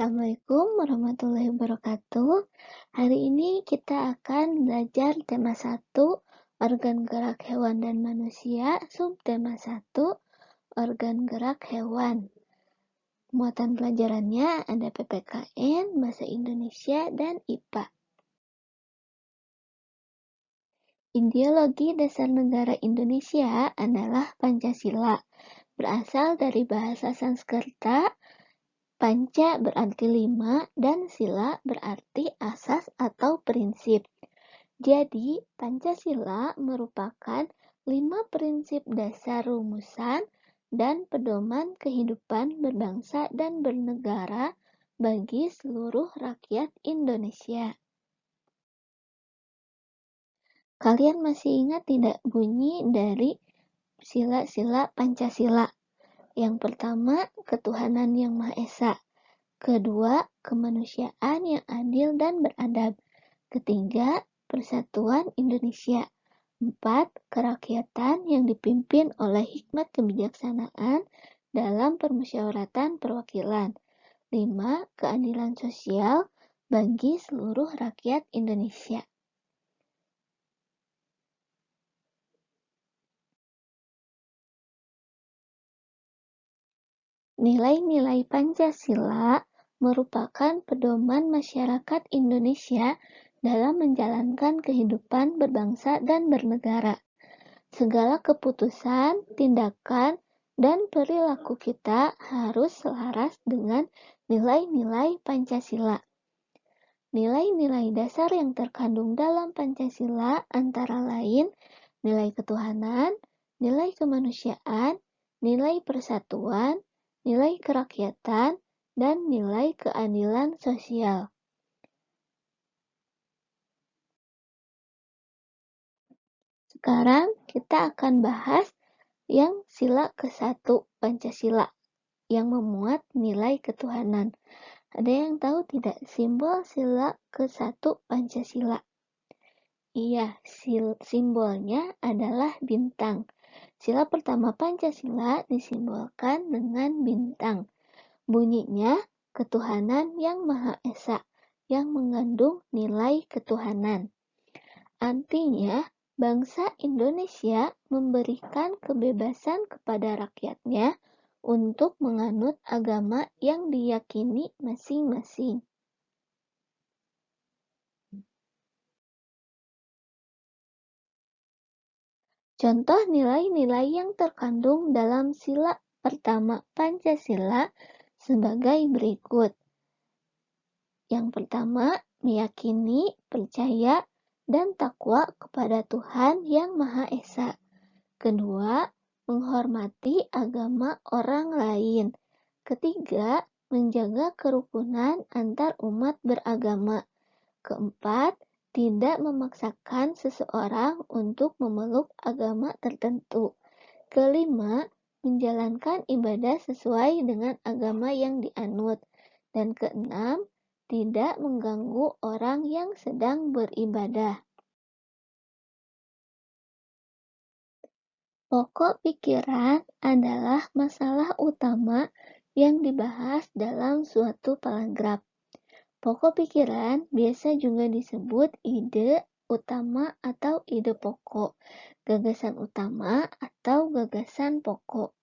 Assalamualaikum warahmatullahi wabarakatuh. Hari ini kita akan belajar tema 1, organ gerak hewan dan manusia, subtema 1, organ gerak hewan. Muatan pelajarannya ada PPKN, Bahasa Indonesia, dan IPA. Ideologi dasar negara Indonesia adalah Pancasila, berasal dari bahasa Sanskerta. Panca berarti 5 dan sila berarti asas atau prinsip. Jadi, Pancasila merupakan 5 prinsip dasar rumusan dan pedoman kehidupan berbangsa dan bernegara bagi seluruh rakyat Indonesia. Kalian masih ingat tidak bunyi dari sila-sila Pancasila? Yang pertama, ketuhanan yang Maha Esa. Kedua, kemanusiaan yang adil dan beradab. Ketiga, persatuan Indonesia. 4, kerakyatan yang dipimpin oleh hikmat kebijaksanaan dalam permusyawaratan perwakilan. 5, keadilan sosial bagi seluruh rakyat Indonesia. Nilai-nilai Pancasila merupakan pedoman masyarakat Indonesia dalam menjalankan kehidupan berbangsa dan bernegara. Segala keputusan, tindakan, dan perilaku kita harus selaras dengan nilai-nilai Pancasila. Nilai-nilai dasar yang terkandung dalam Pancasila antara lain nilai ketuhanan, nilai kemanusiaan, nilai persatuan, nilai kerakyatan, dan nilai keadilan sosial. Sekarang kita akan bahas yang sila ke-1 Pancasila yang memuat nilai ketuhanan. Ada yang tahu tidak simbol sila ke-1 Pancasila? Iya, simbolnya adalah bintang. Sila pertama Pancasila disimbolkan dengan bintang. Bunyinya ketuhanan yang Maha Esa, yang mengandung nilai ketuhanan. Artinya, bangsa Indonesia memberikan kebebasan kepada rakyatnya untuk menganut agama yang diyakini masing-masing. Contoh nilai-nilai yang terkandung dalam sila pertama Pancasila sebagai berikut. Yang pertama, meyakini, percaya, dan takwa kepada Tuhan Yang Maha Esa. Kedua, menghormati agama orang lain. Ketiga, menjaga kerukunan antar umat beragama. Keempat, tidak memaksakan seseorang untuk memeluk agama tertentu. Kelima, menjalankan ibadah sesuai dengan agama yang dianut. Dan keenam, tidak mengganggu orang yang sedang beribadah. Pokok pikiran adalah masalah utama yang dibahas dalam suatu paragraf. Pokok pikiran biasa juga disebut ide utama atau ide pokok, gagasan utama atau gagasan pokok.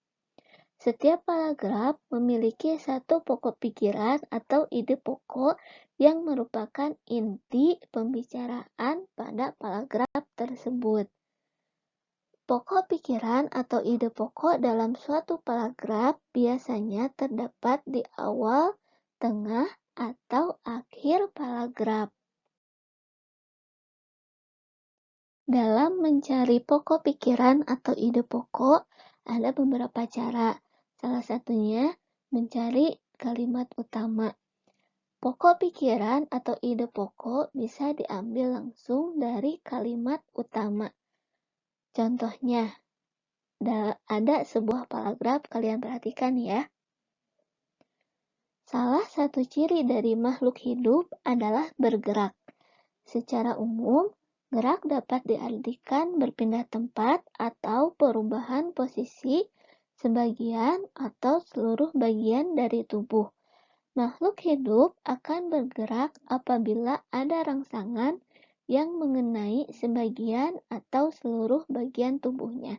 Setiap paragraf memiliki satu pokok pikiran atau ide pokok yang merupakan inti pembicaraan pada paragraf tersebut. Pokok pikiran atau ide pokok dalam suatu paragraf biasanya terdapat di awal, tengah, atau akhir paragraf. Dalam mencari pokok pikiran atau ide pokok, ada beberapa cara. Salah satunya mencari kalimat utama. Pokok pikiran atau ide pokok bisa diambil langsung dari kalimat utama. Contohnya, ada sebuah paragraf, kalian perhatikan ya. Salah satu ciri dari makhluk hidup adalah bergerak. Secara umum, gerak dapat diartikan berpindah tempat atau perubahan posisi sebagian atau seluruh bagian dari tubuh. Makhluk hidup akan bergerak apabila ada rangsangan yang mengenai sebagian atau seluruh bagian tubuhnya.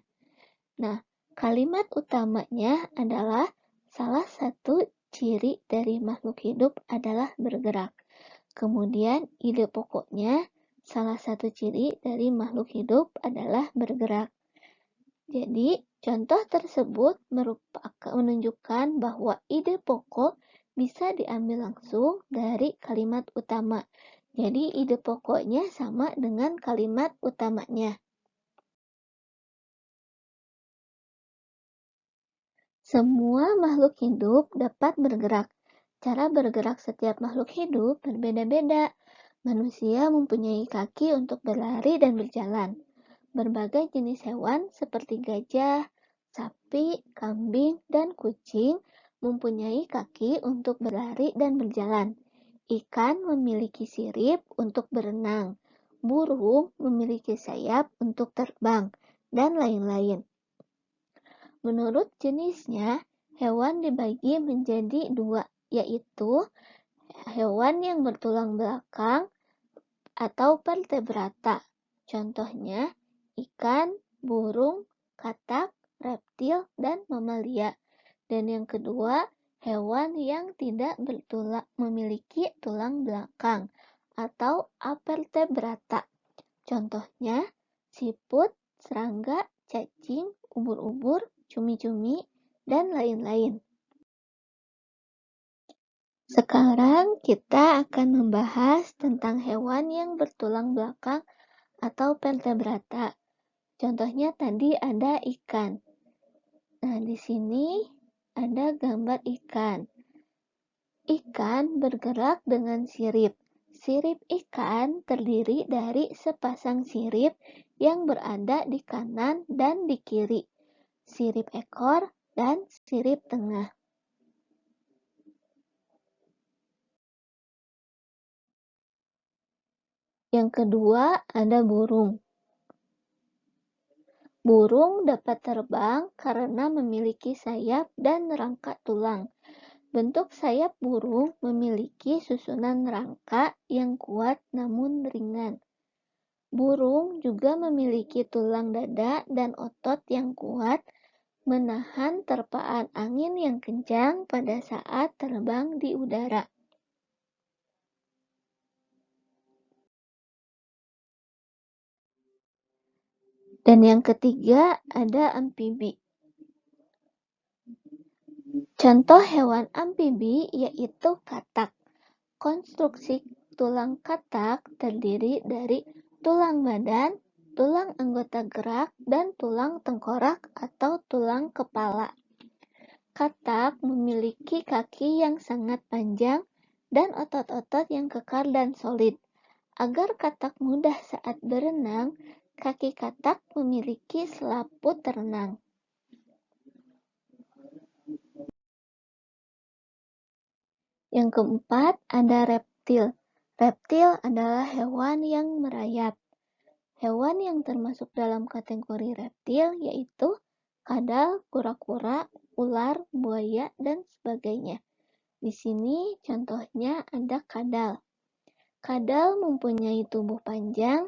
Nah, kalimat utamanya adalah salah satu ciri dari makhluk hidup adalah bergerak. Kemudian ide pokoknya, salah satu ciri dari makhluk hidup adalah bergerak. Jadi, contoh tersebut menunjukkan bahwa ide pokok bisa diambil langsung dari kalimat utama. Jadi, ide pokoknya sama dengan kalimat utamanya. Semua makhluk hidup dapat bergerak. Cara bergerak setiap makhluk hidup berbeda-beda. Manusia mempunyai kaki untuk berlari dan berjalan. Berbagai jenis hewan seperti gajah, sapi, kambing, dan kucing mempunyai kaki untuk berlari dan berjalan. Ikan memiliki sirip untuk berenang. Burung memiliki sayap untuk terbang, dan lain-lain. Menurut jenisnya, hewan dibagi menjadi dua, yaitu hewan yang bertulang belakang atau vertebrata. Contohnya, ikan, burung, katak, reptil, dan mamalia. Dan yang kedua, hewan yang tidak memiliki tulang belakang atau avertebrata. Contohnya, siput, serangga, cacing, ubur-ubur, cumi-cumi, dan lain-lain. Sekarang kita akan membahas tentang hewan yang bertulang belakang atau vertebrata. Contohnya tadi ada ikan. Nah, di sini ada gambar ikan. Ikan bergerak dengan sirip. Sirip ikan terdiri dari sepasang sirip yang berada di kanan dan di kiri. Sirip ekor dan sirip tengah. Yang kedua ada burung. Burung dapat terbang karena memiliki sayap dan rangka tulang. Bentuk sayap burung memiliki susunan rangka yang kuat namun ringan. Burung juga memiliki tulang dada dan otot yang kuat menahan terpaan angin yang kencang pada saat terbang di udara. Dan yang ketiga ada amfibi. Contoh hewan amfibi yaitu katak. Konstruksi tulang katak terdiri dari tulang badan, tulang anggota gerak, dan tulang tengkorak atau tulang kepala. Katak memiliki kaki yang sangat panjang dan otot-otot yang kekar dan solid. Agar katak mudah saat berenang, kaki katak memiliki selaput renang. Yang keempat, ada reptil. Reptil adalah hewan yang merayap. Hewan yang termasuk dalam kategori reptil yaitu kadal, kura-kura, ular, buaya, dan sebagainya. Di sini contohnya ada kadal. Kadal mempunyai tubuh panjang.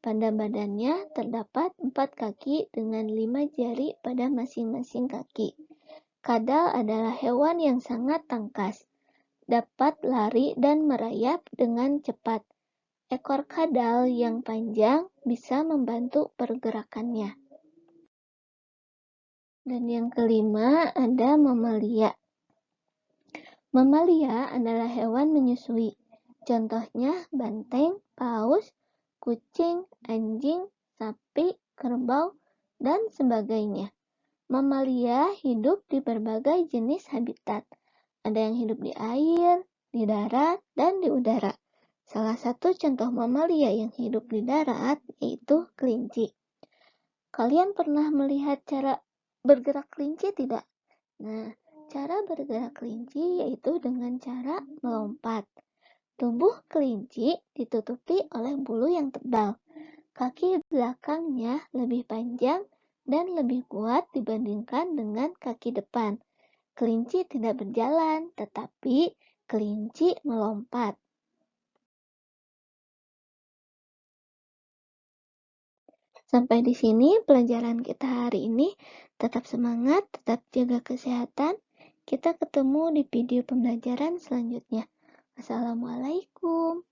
Pada badannya terdapat 4 kaki dengan 5 jari pada masing-masing kaki. Kadal adalah hewan yang sangat tangkas. Dapat lari dan merayap dengan cepat. Ekor kadal yang panjang bisa membantu pergerakannya. Dan yang kelima ada mamalia. Mamalia adalah hewan menyusui. Contohnya banteng, paus, kucing, anjing, sapi, kerbau, dan sebagainya. Mamalia hidup di berbagai jenis habitat. Ada yang hidup di air, di darat, dan di udara. Salah satu contoh mamalia yang hidup di darat yaitu kelinci. Kalian pernah melihat cara bergerak kelinci tidak? Nah, cara bergerak kelinci yaitu dengan cara melompat. Tubuh kelinci ditutupi oleh bulu yang tebal. Kaki belakangnya lebih panjang dan lebih kuat dibandingkan dengan kaki depan. Kelinci tidak berjalan, tetapi kelinci melompat. Sampai di sini pelajaran kita hari ini. Tetap semangat, tetap jaga kesehatan. Kita ketemu di video pembelajaran selanjutnya. Wassalamualaikum.